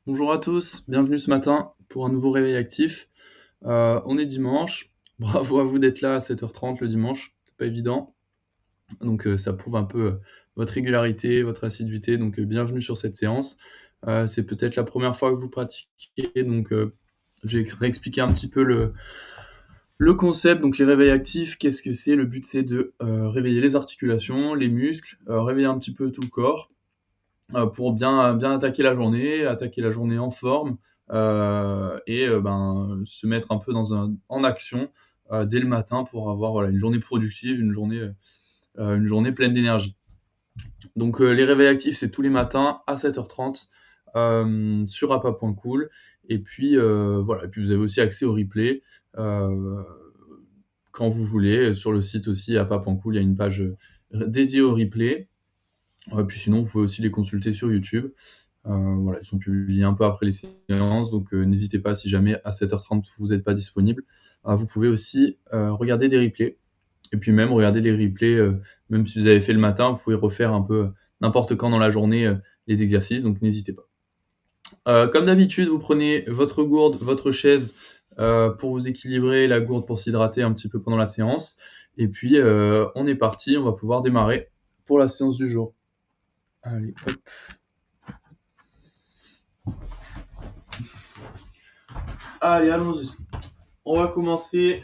Bonjour à tous, bienvenue ce matin pour un nouveau réveil actif. On est dimanche, bravo à vous d'être là à 7h30 le dimanche, c'est pas évident. Donc ça prouve un peu, votre régularité, votre assiduité, donc bienvenue sur cette séance. C'est peut-être la première fois que vous pratiquez, donc je vais réexpliquer un petit peu le concept. Donc les réveils actifs, qu'est-ce que c'est? Le but c'est de, réveiller les articulations, les muscles, réveiller un petit peu tout le corps. Pour bien attaquer la journée en forme, se mettre un peu en action, dès le matin pour avoir, voilà, une journée productive, une journée pleine d'énergie. Donc les réveils actifs, c'est tous les matins à 7h30, sur appa.cool et puis, voilà, et puis vous avez aussi accès au replay, heu, quand vous voulez, sur le site aussi appa.cool, il y a une page, dédiée au replay. Puis sinon, vous pouvez aussi les consulter sur YouTube. Voilà, ils sont publiés un peu après les séances, donc n'hésitez pas si jamais à 7h30 vous n'êtes pas disponible. Vous pouvez aussi regarder des replays et puis même regarder les replays, même si vous avez fait le matin, vous pouvez refaire un peu n'importe quand dans la journée, les exercices, donc n'hésitez pas. Comme d'habitude, vous prenez votre gourde, votre chaise, pour vous équilibrer, la gourde pour s'hydrater un petit peu pendant la séance et puis, on est parti, on va pouvoir démarrer pour la séance du jour. Allez, hop. Allez, allons-y. On va commencer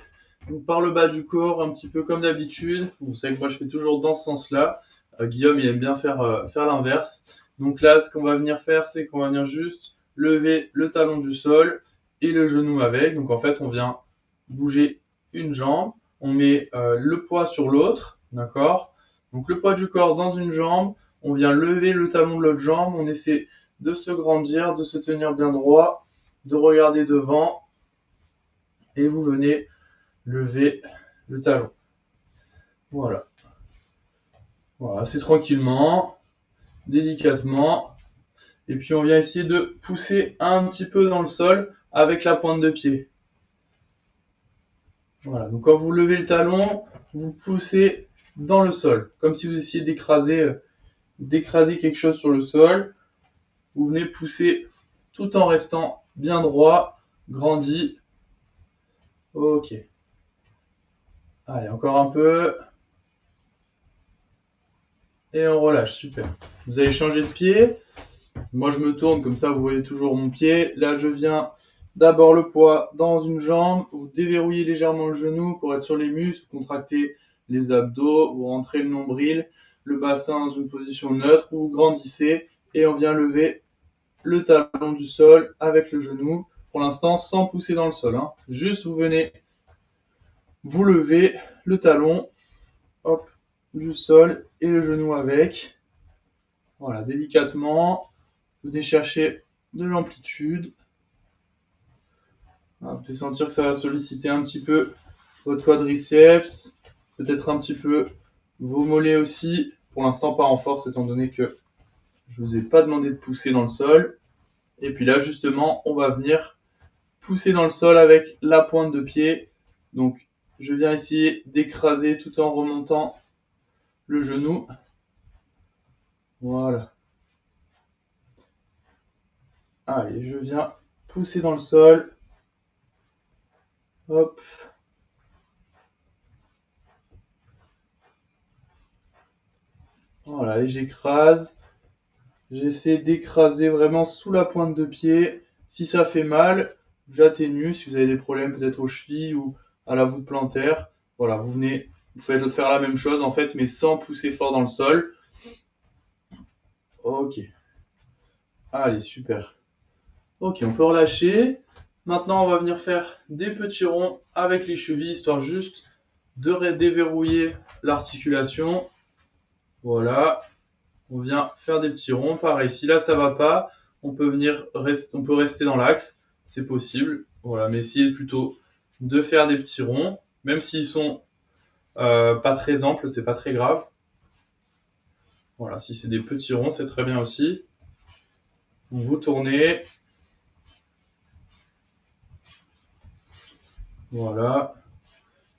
par le bas du corps, un petit peu comme d'habitude. Vous savez que moi je fais toujours dans ce sens-là. Guillaume, il aime bien faire l'inverse. Donc là, ce qu'on va venir faire, c'est qu'on va venir juste lever le talon du sol et le genou avec. Donc en fait, on vient bouger une jambe, on met le poids sur l'autre, d'accord? Donc le poids du corps dans une jambe, on vient lever le talon de l'autre jambe, on essaie de se grandir, de se tenir bien droit, de regarder devant et vous venez lever le talon. Voilà. Voilà, assez tranquillement, délicatement. Et puis on vient essayer de pousser un petit peu dans le sol avec la pointe de pied. Voilà, donc quand vous levez le talon, vous poussez dans le sol, comme si vous essayez d'écraser quelque chose sur le sol. Vous venez pousser tout en restant bien droit, grandi. Ok. Allez, encore un peu. Et on relâche, super. Vous allez changer de pied. Moi, je me tourne, comme ça, vous voyez toujours mon pied. Là, je viens d'abord le poids dans une jambe. Vous déverrouillez légèrement le genou pour être sur les muscles, contractez les abdos, vous rentrez le nombril, le bassin dans une position neutre, vous grandissez et on vient lever le talon du sol avec le genou. Pour l'instant, sans pousser dans le sol, hein. Juste, vous venez vous lever le talon, hop, du sol et le genou avec. Voilà, délicatement. Vous venez chercher de l'amplitude. Vous pouvez sentir que ça va solliciter un petit peu votre quadriceps, peut-être un petit peu vos mollets aussi. Pour l'instant, pas en force, étant donné que je ne vous ai pas demandé de pousser dans le sol. Et puis là, justement, on va venir pousser dans le sol avec la pointe de pied. Donc, je viens essayer d'écraser tout en remontant le genou. Voilà. Allez, je viens pousser dans le sol. Hop. Voilà, et j'écrase. J'essaie d'écraser vraiment sous la pointe de pied. Si ça fait mal, j'atténue. Si vous avez des problèmes peut-être aux chevilles ou à la voûte plantaire, voilà, vous faites faire la même chose en fait, mais sans pousser fort dans le sol. Ok. Allez, super. Ok, on peut relâcher. Maintenant, on va venir faire des petits ronds avec les chevilles, histoire juste de déverrouiller l'articulation. Voilà. On vient faire des petits ronds. Pareil, si là ça va pas, on peut rester dans l'axe, c'est possible. Voilà, mais essayez plutôt de faire des petits ronds, même s'ils sont pas très amples, c'est pas très grave. Voilà, si c'est des petits ronds, c'est très bien aussi. Vous tournez. Voilà.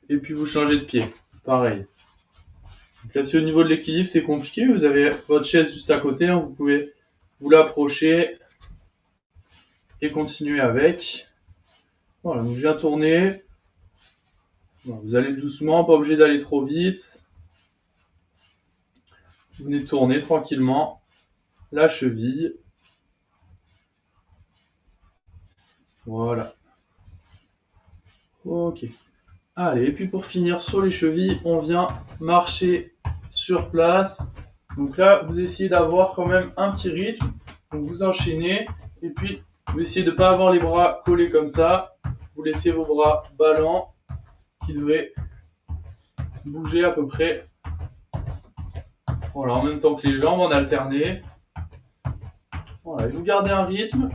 Et puis vous changez de pied. Pareil. Donc là, si au niveau de l'équilibre c'est compliqué, vous avez votre chaise juste à côté, hein, vous pouvez vous l'approcher. et continuez avec. Voilà, donc je viens tourner. Bon, vous allez doucement, pas obligé d'aller trop vite. Vous venez tourner tranquillement la cheville. Voilà. Ok. Allez, et puis pour finir sur les chevilles, on vient marcher sur place. Donc là, vous essayez d'avoir quand même un petit rythme. Donc vous enchaînez et puis vous essayez de ne pas avoir les bras collés comme ça. Vous laissez vos bras ballants qui devraient bouger à peu près. Voilà, en même temps que les jambes, en alterner. Voilà, et vous gardez un rythme.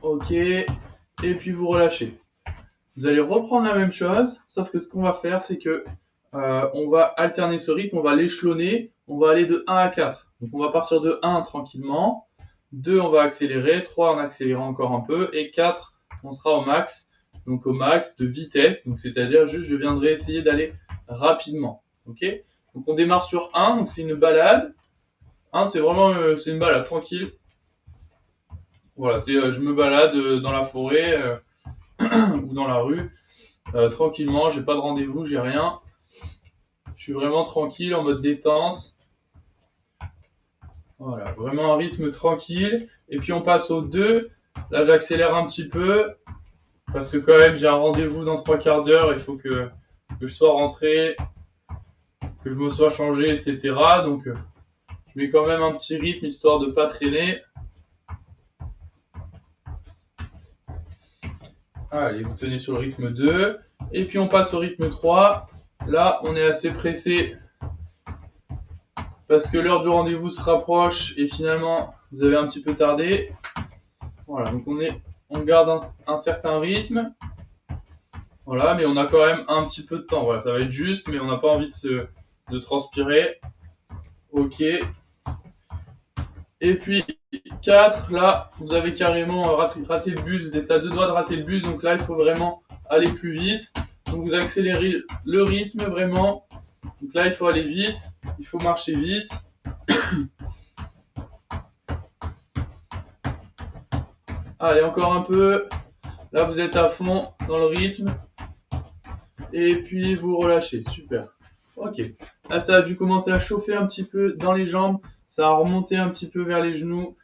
Ok, et puis vous relâchez. Vous allez reprendre la même chose, sauf que ce qu'on va faire, c'est que on va alterner ce rythme, on va l'échelonner, on va aller de 1 à 4. Donc on va partir de 1 tranquillement, 2 on va accélérer, 3 en accélérant encore un peu, et 4 on sera au max. Donc au max de vitesse, donc c'est-à-dire juste je viendrai essayer d'aller rapidement. Ok. Donc on démarre sur 1, donc c'est une balade. 1 c'est vraiment c'est une balade tranquille. Voilà, c'est je me balade dans la forêt ou dans la rue tranquillement, j'ai pas de rendez-vous, j'ai rien. Je suis vraiment tranquille en mode détente. Voilà, vraiment un rythme tranquille. Et puis on passe au 2. Là j'accélère un petit peu parce que quand même j'ai un rendez-vous dans 3 quarts d'heure. Il faut que je sois rentré, que je me sois changé, etc. Donc je mets quand même un petit rythme histoire de pas traîner. Allez, vous tenez sur le rythme 2. Et puis on passe au rythme 3. Là, on est assez pressé parce que l'heure du rendez-vous se rapproche et finalement, vous avez un petit peu tardé. Voilà, donc on garde un certain rythme. Voilà, mais on a quand même un petit peu de temps. Voilà, ça va être juste, mais on n'a pas envie de transpirer. Ok. Et puis 4, là, vous avez carrément raté le bus, vous êtes à 2 doigts de rater le bus, donc là, il faut vraiment aller plus vite. Donc vous accélérez le rythme vraiment. Donc là, il faut aller vite, il faut marcher vite. Allez, encore un peu. Là, vous êtes à fond dans le rythme. Et puis, vous relâchez. Super. Ok. Là, ça a dû commencer à chauffer un petit peu dans les jambes. Ça a remonté un petit peu vers les genoux,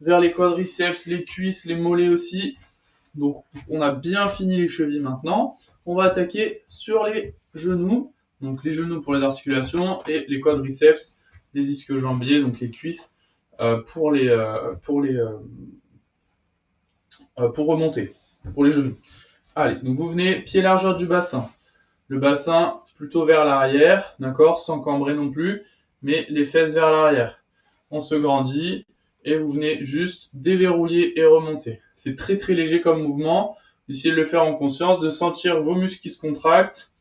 vers les quadriceps, les cuisses, les mollets aussi. Donc, on a bien fini les chevilles maintenant. On va attaquer sur les genoux. Donc, les genoux pour les articulations et les quadriceps, les ischio-jambiers, donc les cuisses, pour remonter, pour les genoux. Allez, donc vous venez pied largeur du bassin. Le bassin plutôt vers l'arrière, d'accord, sans cambrer non plus, mais les fesses vers l'arrière. On se grandit et vous venez juste déverrouiller et remonter. C'est très très léger comme mouvement. Essayez de le faire en conscience, de sentir vos muscles qui se contractent,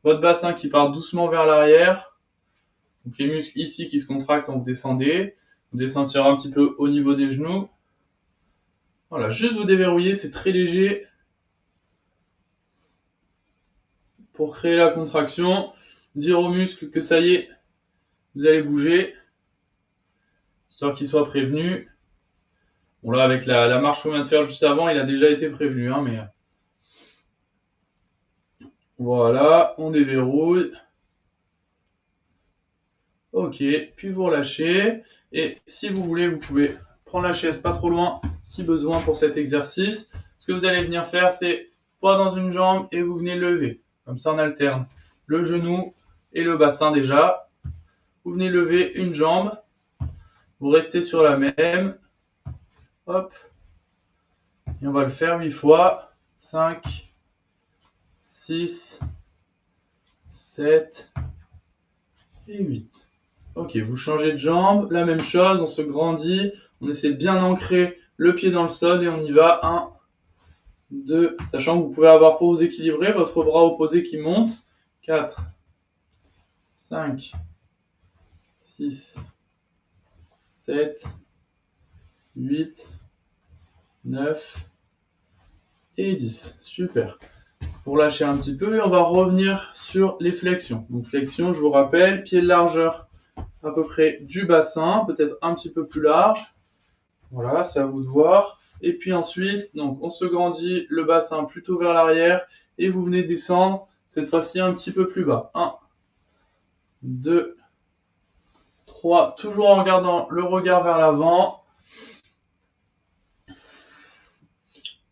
votre bassin qui part doucement vers l'arrière. Donc les muscles ici qui se contractent quand vous descendez. Vous descendez un petit peu au niveau des genoux. Voilà, juste vous déverrouiller, c'est très léger. Pour créer la contraction, dire aux muscles que ça y est, vous allez bouger, histoire qu'ils soient prévenus. Bon là, avec la marche qu'on vient de faire juste avant, il a déjà été prévenu, hein, mais... Voilà, on déverrouille. Ok, puis vous relâchez. Et si vous voulez, vous pouvez prendre la chaise pas trop loin, si besoin pour cet exercice. Ce que vous allez venir faire, c'est poids dans une jambe et vous venez lever. Comme ça, on alterne le genou et le bassin déjà. Vous venez lever une jambe. Vous restez sur la même. Hop. Et on va le faire 8 fois. 5, 6, 7 et 8. Ok, vous changez de jambe. La même chose, on se grandit. On essaie de bien ancrer le pied dans le sol et on y va. 1, 2, sachant que vous pouvez avoir pose équilibrée, votre bras opposé qui monte. 4, 5, 6, 7, 8, 9 et 10. Super. Pour lâcher un petit peu, et on va revenir sur les flexions. Donc flexion, je vous rappelle, pied de largeur à peu près du bassin, peut-être un petit peu plus large. Voilà, c'est à vous de voir. Et puis ensuite, donc on se grandit le bassin plutôt vers l'arrière et vous venez descendre cette fois-ci un petit peu plus bas. 1, 2, 3, toujours en gardant le regard vers l'avant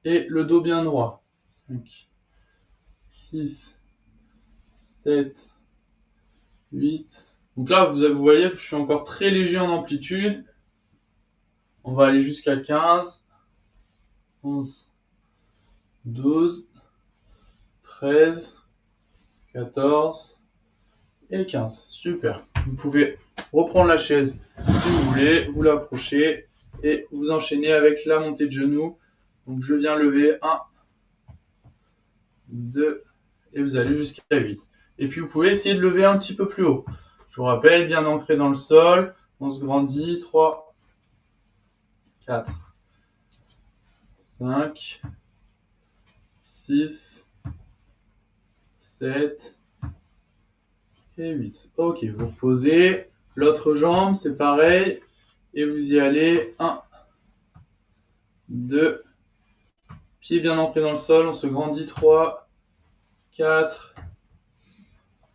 et le dos bien droit. 5, 6, 7, 8. Donc là, vous voyez, je suis encore très léger en amplitude. On va aller jusqu'à 15, 11, 12, 13, 14 et 15. Super. Vous pouvez reprendre la chaise si vous voulez, vous l'approchez et vous enchaînez avec la montée de genoux. Donc je viens lever 1, 2 et vous allez jusqu'à 8. Et puis vous pouvez essayer de lever un petit peu plus haut. Je vous rappelle, bien ancré dans le sol, on se grandit. 3, 4, 5, 6, 7 et 8. Ok, vous reposez. L'autre jambe, c'est pareil. Et vous y allez. 1, 2, pied bien ancré dans le sol, on se grandit. 3, 4,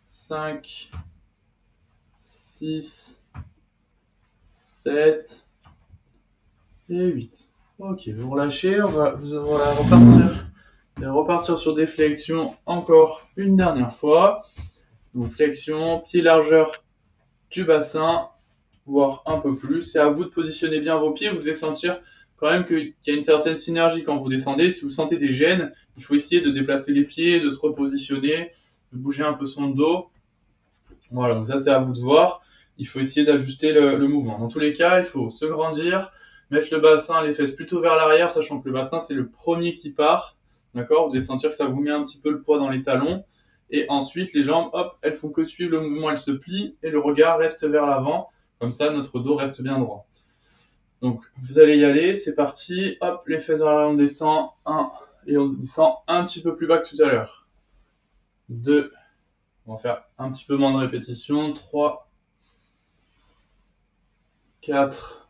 5, 6, 7 et 8. Ok, vous relâchez, on va repartir sur des flexions encore une dernière fois. Donc flexion, pied largeur du bassin, voire un peu plus. C'est à vous de positionner bien vos pieds. Vous devez sentir quand même qu'il y a une certaine synergie quand vous descendez. Si vous sentez des gênes, il faut essayer de déplacer les pieds, de se repositionner, de bouger un peu son dos. Voilà, donc ça c'est à vous de voir. Il faut essayer d'ajuster le mouvement. Dans tous les cas, il faut se grandir, mettre le bassin, les fesses plutôt vers l'arrière, sachant que le bassin c'est le premier qui part. D'accord? Vous allez sentir que ça vous met un petit peu le poids dans les talons. Et ensuite, les jambes, hop, elles font que suivre le mouvement, elles se plient et le regard reste vers l'avant. Comme ça, notre dos reste bien droit. Donc, vous allez y aller, c'est parti. Hop, les fesses vers l'arrière, on descend. 1, et on descend un petit peu plus bas que tout à l'heure. 2, on va faire un petit peu moins de répétitions. 3, 4,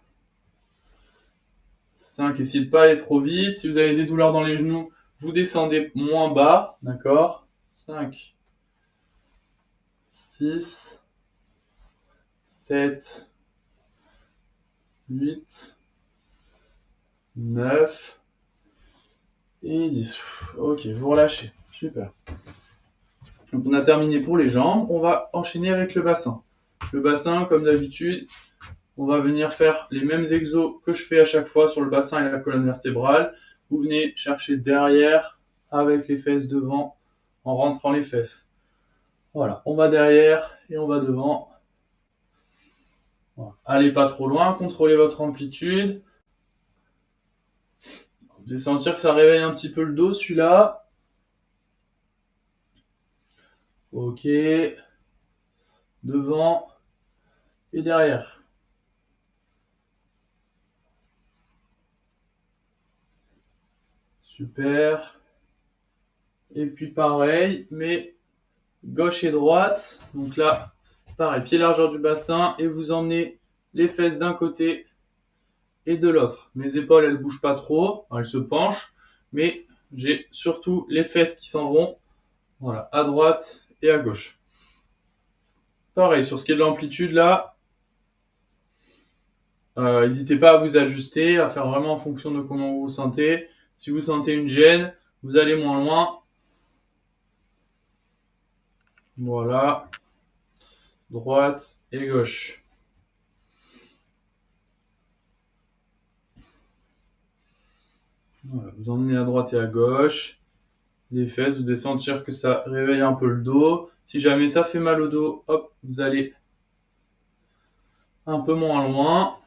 5, essayez de pas aller trop vite. Si vous avez des douleurs dans les genoux, vous descendez moins bas, d'accord? 5, 6, 7, 8, 9 et 10. Ok, vous relâchez. Super. Donc on a terminé pour les jambes. On va enchaîner avec le bassin. Le bassin, comme d'habitude, on va venir faire les mêmes exos que je fais à chaque fois sur le bassin et la colonne vertébrale. Vous venez chercher derrière avec les fesses devant en rentrant les fesses. Voilà, on va derrière et on va devant. Voilà. Allez pas trop loin, contrôlez votre amplitude. Vous allez sentir que ça réveille un petit peu le dos, celui-là. Ok. Devant et derrière. Super. Et puis pareil, mais gauche et droite. Donc là, pareil, pied largeur du bassin et vous emmenez les fesses d'un côté et de l'autre. Mes épaules, elles bougent pas trop, elles se penchent, mais j'ai surtout les fesses qui s'en vont, voilà, à droite et à gauche. Pareil, sur ce qui est de l'amplitude là, n'hésitez pas à vous ajuster, à faire vraiment en fonction de comment vous vous sentez. Si vous sentez une gêne, vous allez moins loin. Voilà, droite et gauche. Voilà, vous emmenez à droite et à gauche. Les fesses, vous devez sentir que ça réveille un peu le dos. Si jamais ça fait mal au dos, hop, vous allez un peu moins loin.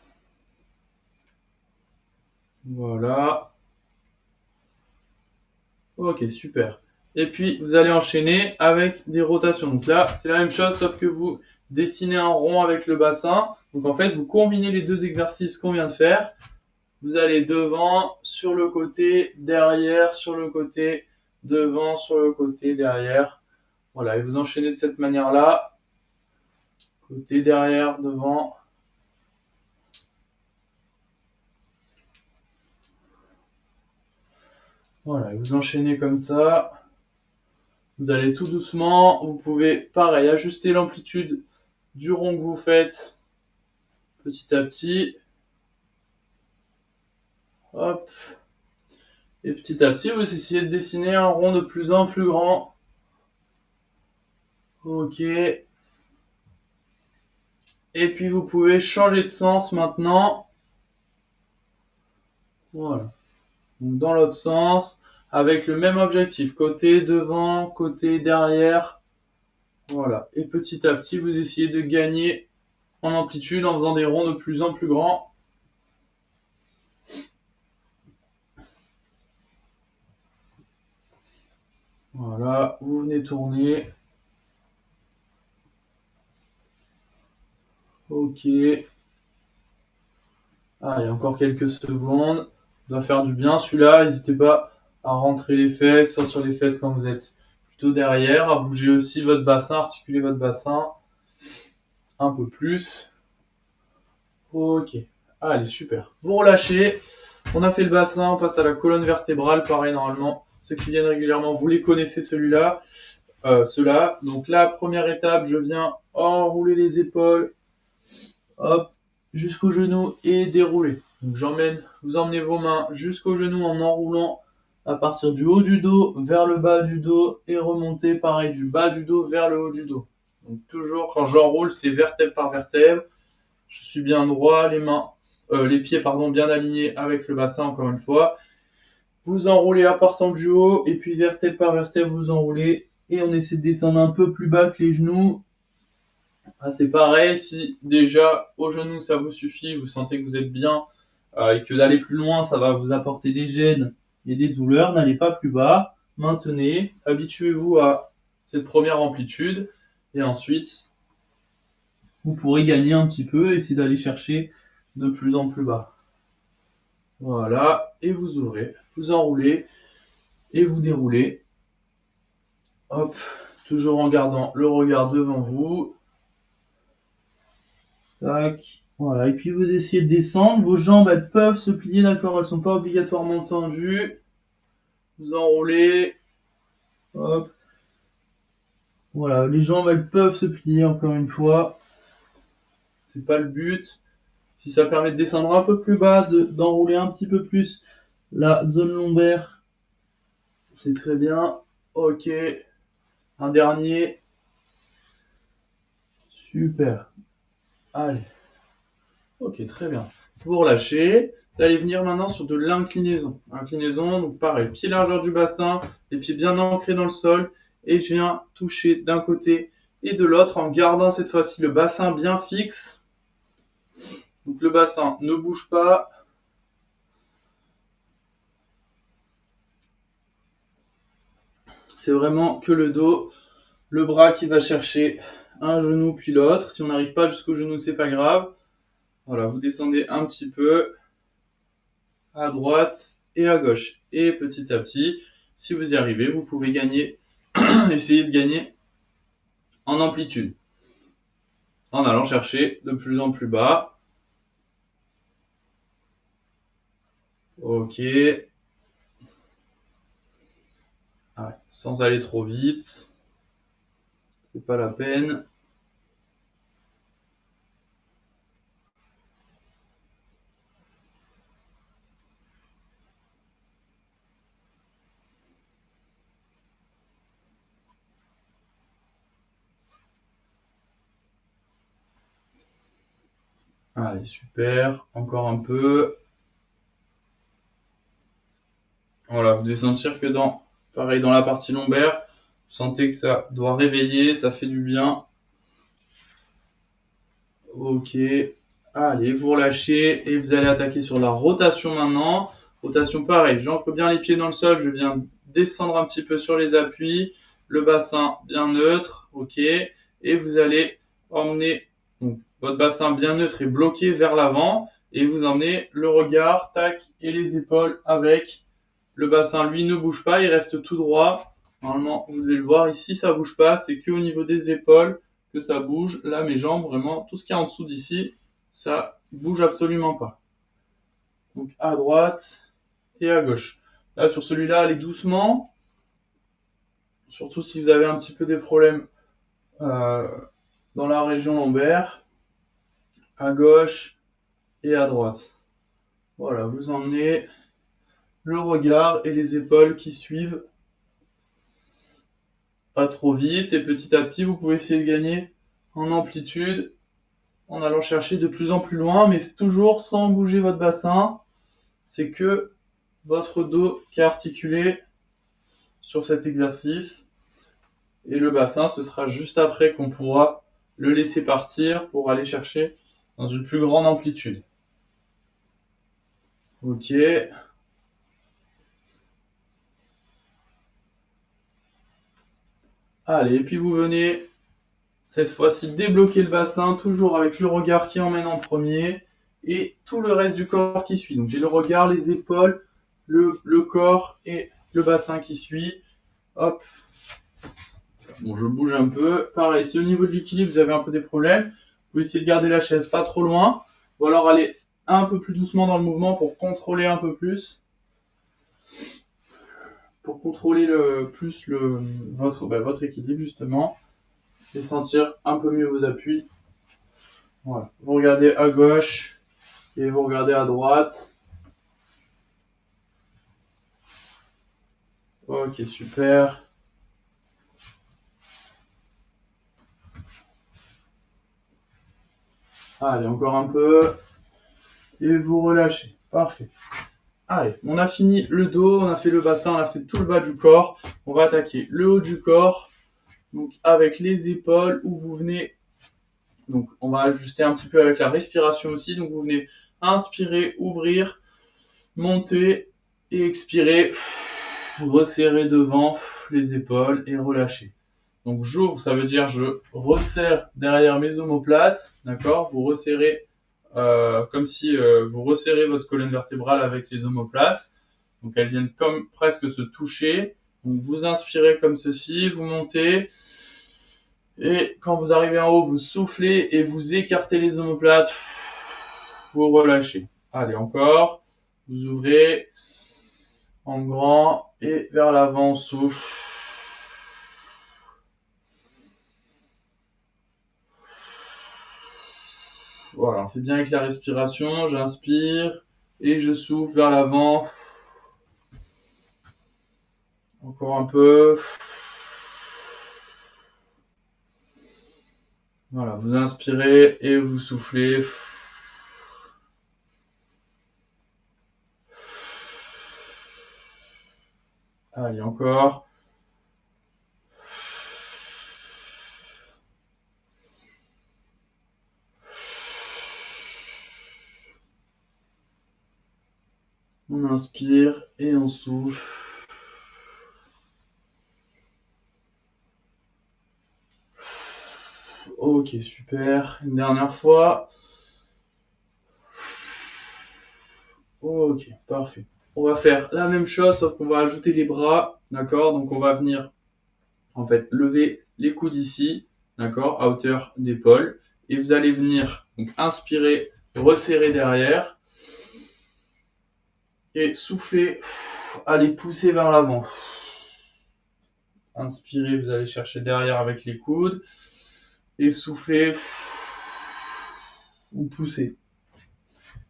Voilà. Ok, super. Et puis, vous allez enchaîner avec des rotations. Donc là, c'est la même chose, sauf que vous dessinez un rond avec le bassin. Donc en fait, vous combinez les deux exercices qu'on vient de faire. Vous allez devant, sur le côté, derrière, sur le côté, devant, sur le côté, derrière. Voilà, et vous enchaînez de cette manière-là. Côté, derrière, devant. Voilà, vous enchaînez comme ça. Vous allez tout doucement. Vous pouvez, pareil, ajuster l'amplitude du rond que vous faites petit à petit. Hop. Et petit à petit, vous essayez de dessiner un rond de plus en plus grand. Ok. Et puis vous pouvez changer de sens maintenant. Voilà. Donc dans l'autre sens, avec le même objectif. Côté devant, côté derrière. Voilà. Et petit à petit, vous essayez de gagner en amplitude en faisant des ronds de plus en plus grands. Voilà, vous venez tourner. Ok. Allez, encore quelques secondes. Ça doit faire du bien celui-là. N'hésitez pas à rentrer les fesses, sortir les fesses quand vous êtes plutôt derrière, à bouger aussi votre bassin, articuler votre bassin un peu plus. Ok. Allez, super. Vous relâchez. On a fait le bassin, on passe à la colonne vertébrale. Pareil, normalement, ceux qui viennent régulièrement, vous les connaissez celui-là. Ceux-là. Donc la première étape, je viens enrouler les épaules. Hop, jusqu'au genou et dérouler. Donc vous emmenez vos mains jusqu'au genou en enroulant à partir du haut du dos vers le bas du dos et remonter pareil du bas du dos vers le haut du dos. Donc toujours quand j'enroule, c'est vertèbre par vertèbre. Je suis bien droit, les pieds bien alignés avec le bassin encore une fois. Vous enroulez à partant du haut et puis vertèbre par vertèbre vous enroulez et on essaie de descendre un peu plus bas que les genoux. Ah, c'est pareil, si déjà au genou ça vous suffit, vous sentez que vous êtes bien et que d'aller plus loin ça va vous apporter des gênes et des douleurs, n'allez pas plus bas, maintenez, habituez-vous à cette première amplitude et ensuite vous pourrez gagner un petit peu et essayer d'aller chercher de plus en plus bas. Voilà, et vous ouvrez, vous enroulez et vous déroulez. Hop, toujours en gardant le regard devant vous. Tac. Voilà, et puis vous essayez de descendre. Vos jambes, elles peuvent se plier, d'accord? Elles sont pas obligatoirement tendues. Vous enroulez. Hop. Voilà, les jambes, elles peuvent se plier, encore une fois. C'est pas le but. Si ça permet de descendre un peu plus bas, d'enrouler un petit peu plus la zone lombaire, c'est très bien. Ok. Un dernier. Super. Allez. Ok, très bien. Vous relâchez. Vous allez venir maintenant sur de l'inclinaison. Inclinaison, donc pareil, pied largeur du bassin, les pieds bien ancrés dans le sol. Et je viens toucher d'un côté et de l'autre en gardant cette fois-ci le bassin bien fixe. Donc le bassin ne bouge pas. C'est vraiment que le dos, le bras qui va chercher un genou puis l'autre. Si on n'arrive pas jusqu'au genou, c'est pas grave. Voilà, vous descendez un petit peu à droite et à gauche. Et petit à petit, si vous y arrivez, vous pouvez gagner, essayer de gagner en amplitude. En allant chercher de plus en plus bas. Ok. Ouais, sans aller trop vite. C'est pas la peine. Allez, super. Encore un peu. Voilà, vous devez sentir que pareil, dans la partie lombaire, vous sentez que ça doit réveiller, ça fait du bien. Ok. Allez, vous relâchez et vous allez attaquer sur la rotation maintenant. Rotation pareil, j'ancre bien les pieds dans le sol, je viens descendre un petit peu sur les appuis, le bassin bien neutre, ok. Et vous allez emmener votre bassin bien neutre et bloqué vers l'avant et vous emmenez le regard, tac, et les épaules avec. Le bassin, lui, ne bouge pas, il reste tout droit. Normalement, vous devez le voir ici, ça bouge pas, c'est que au niveau des épaules que ça bouge. Là, mes jambes, vraiment, tout ce qu'il y a en dessous d'ici, ça bouge absolument pas. Donc à droite et à gauche. Là, sur celui-là, allez doucement. Surtout si vous avez un petit peu des problèmes dans la région lombaire. À gauche et à droite. Voilà, vous emmenez le regard et les épaules qui suivent. Pas trop vite, et petit à petit, vous pouvez essayer de gagner en amplitude en allant chercher de plus en plus loin, mais c'est toujours sans bouger votre bassin. C'est que votre dos qui est articulé sur cet exercice. Et le bassin, ce sera juste après qu'on pourra le laisser partir pour aller chercher dans une plus grande amplitude. Ok. Allez, et puis vous venez cette fois-ci débloquer le bassin, toujours avec le regard qui emmène en premier et tout le reste du corps qui suit. Donc j'ai le regard, les épaules, le corps et le bassin qui suit. Hop. Bon, je bouge un peu. Pareil, si au niveau de l'équilibre, vous avez un peu des problèmes, vous pouvez essayer de garder la chaise pas trop loin, ou alors aller un peu plus doucement dans le mouvement pour contrôler un peu plus. Pour contrôler votre équilibre, justement. Et sentir un peu mieux vos appuis. Voilà. Vous regardez à gauche et vous regardez à droite. Ok, super. Allez, encore un peu. Et vous relâchez. Parfait. Allez, on a fini le dos, on a fait le bassin, on a fait tout le bas du corps. On va attaquer le haut du corps. Donc avec les épaules où vous venez. Donc on va ajuster un petit peu avec la respiration aussi. Donc vous venez inspirer, ouvrir, monter et expirer. Resserrer devant les épaules et relâcher. Donc j'ouvre, ça veut dire je resserre derrière mes omoplates, d'accord? Vous resserrez comme si vous resserrez votre colonne vertébrale avec les omoplates. Donc elles viennent comme presque se toucher. Donc vous inspirez comme ceci, vous montez. Et quand vous arrivez en haut, vous soufflez et vous écartez les omoplates. Vous relâchez. Allez, encore. Vous ouvrez en grand et vers l'avant, on souffle. Voilà, on fait bien avec la respiration. J'inspire et je souffle vers l'avant. Encore un peu. Voilà, vous inspirez et vous soufflez. Allez, encore. On inspire et on souffle. Ok, super. Une dernière fois. Ok, parfait. On va faire la même chose, sauf qu'on va ajouter les bras, d'accord? Donc on va venir, en fait, lever les coudes ici, d'accord? À hauteur d'épaule. Et vous allez venir, donc inspirer, resserrer derrière. Et souffler, allez pousser vers l'avant. Inspirez, vous allez chercher derrière avec les coudes. Et soufflez, ou poussez.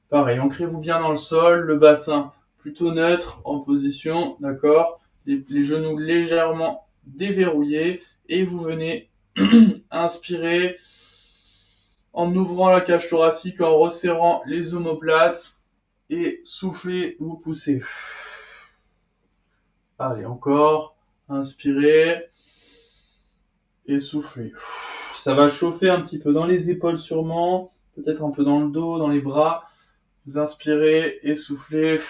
Pareil, ancrez-vous bien dans le sol, le bassin plutôt neutre en position, d'accord? Les genoux légèrement déverrouillés et vous venez inspirer en ouvrant la cage thoracique, en resserrant les omoplates et soufflez, vous poussez. Allez, encore, inspirez et soufflez. Ça va chauffer un petit peu dans les épaules sûrement, peut-être un peu dans le dos, dans les bras. Vous inspirez et soufflez.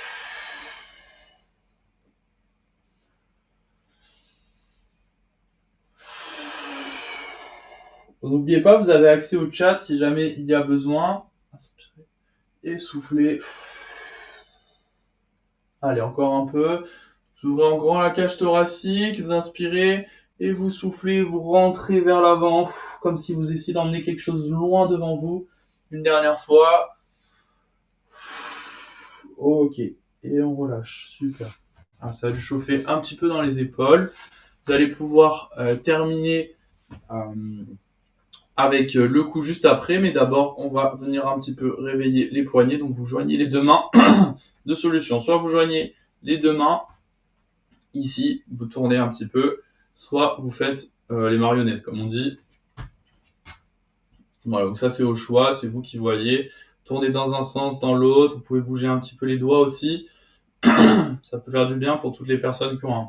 N'oubliez pas, vous avez accès au chat si jamais il y a besoin. Inspirez et soufflez. Allez, encore un peu. Vous ouvrez en grand la cage thoracique, vous inspirez et vous soufflez, vous rentrez vers l'avant, comme si vous essayez d'emmener quelque chose loin devant vous. Une dernière fois. Ok, et on relâche, super. Ah, ça va lui chauffer un petit peu dans les épaules. Vous allez pouvoir terminer avec le coup juste après, mais d'abord on va venir un petit peu réveiller les poignets. Donc vous joignez les deux mains. Deux solutions, soit vous joignez les deux mains ici, vous tournez un petit peu, soit vous faites les marionnettes comme on dit. Voilà, donc ça c'est au choix, c'est vous qui voyez. Tournez dans un sens, dans l'autre, vous pouvez bouger un petit peu les doigts aussi. Ça peut faire du bien pour toutes les personnes qui ont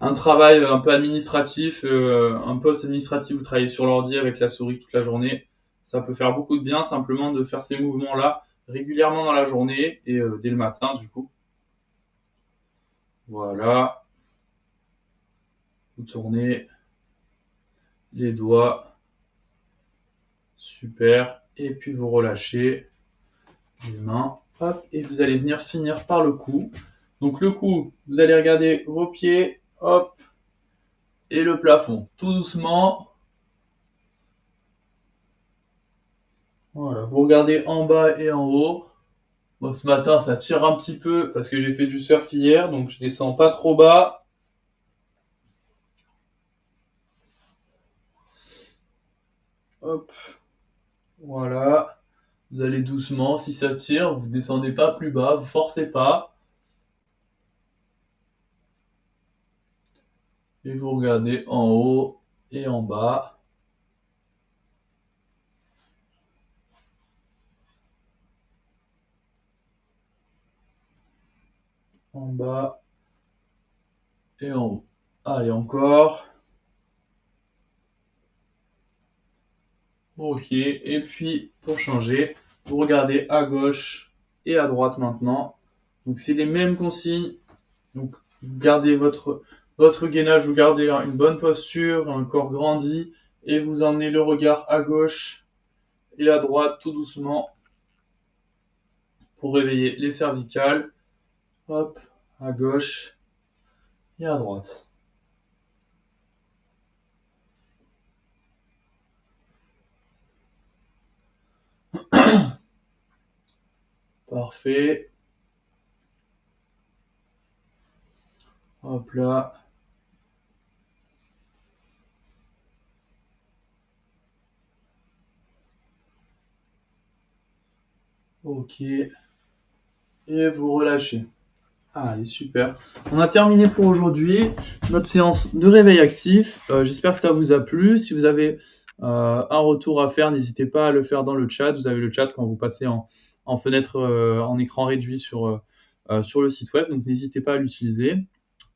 un travail un peu administratif, un poste administratif, vous travaillez sur l'ordi avec la souris toute la journée. Ça peut faire beaucoup de bien simplement de faire ces mouvements-là régulièrement dans la journée et dès le matin du coup. Voilà. Vous tournez les doigts. Super. Et puis vous relâchez les mains. Hop. Et vous allez venir finir par le cou. Donc le cou, vous allez regarder vos pieds. Hop. Et le plafond. Tout doucement. Voilà. Vous regardez en bas et en haut. Bon, ce matin, ça tire un petit peu parce que j'ai fait du surf hier. Donc je descends pas trop bas. Hop. Voilà. Vous allez doucement, si ça tire, vous descendez pas plus bas, vous forcez pas. Et vous regardez en haut et en bas. En bas et en haut. Allez, encore. Ok, et puis pour changer, vous regardez à gauche et à droite maintenant. Donc c'est les mêmes consignes. Donc vous gardez votre gainage, vous gardez une bonne posture, un corps grandi, et vous emmenez le regard à gauche et à droite tout doucement pour réveiller les cervicales. Hop, à gauche et à droite. Parfait. Hop là. Ok. Et vous relâchez. Allez, super. On a terminé pour aujourd'hui notre séance de réveil actif. J'espère que ça vous a plu. Si vous avez un retour à faire, n'hésitez pas à le faire dans le chat. Vous avez le chat quand vous passez en fenêtre, en écran réduit sur le site web. Donc n'hésitez pas à l'utiliser.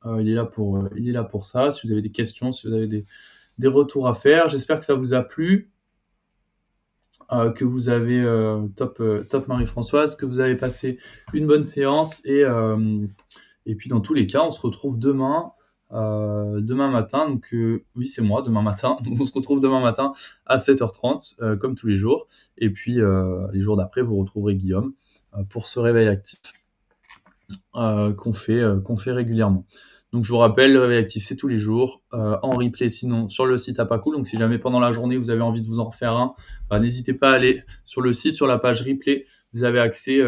Il est là pour ça. Si vous avez des questions, si vous avez des retours à faire. J'espère que ça vous a plu. Que vous avez top Marie-Françoise, que vous avez passé une bonne séance et puis dans tous les cas, on se retrouve demain matin. Donc oui, c'est moi demain matin. Donc, on se retrouve demain matin à 7h30 comme tous les jours. Et puis les jours d'après, vous retrouverez Guillaume pour ce réveil actif qu'on fait régulièrement. Donc je vous rappelle, le réveil actif, c'est tous les jours, en replay sinon sur le site Apacool. Donc si jamais pendant la journée vous avez envie de vous en refaire un, n'hésitez pas à aller sur le site, sur la page replay. Vous avez accès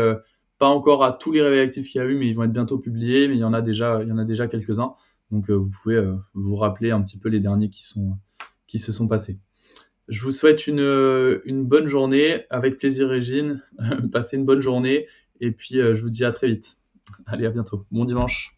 pas encore à tous les réveils actifs qu'il y a eu, mais ils vont être bientôt publiés. Mais il y en a déjà quelques-uns. Donc vous pouvez vous rappeler un petit peu les derniers qui se sont passés. Je vous souhaite une bonne journée. Avec plaisir, Régine. Passez une bonne journée. Et puis je vous dis à très vite. Allez, à bientôt. Bon dimanche.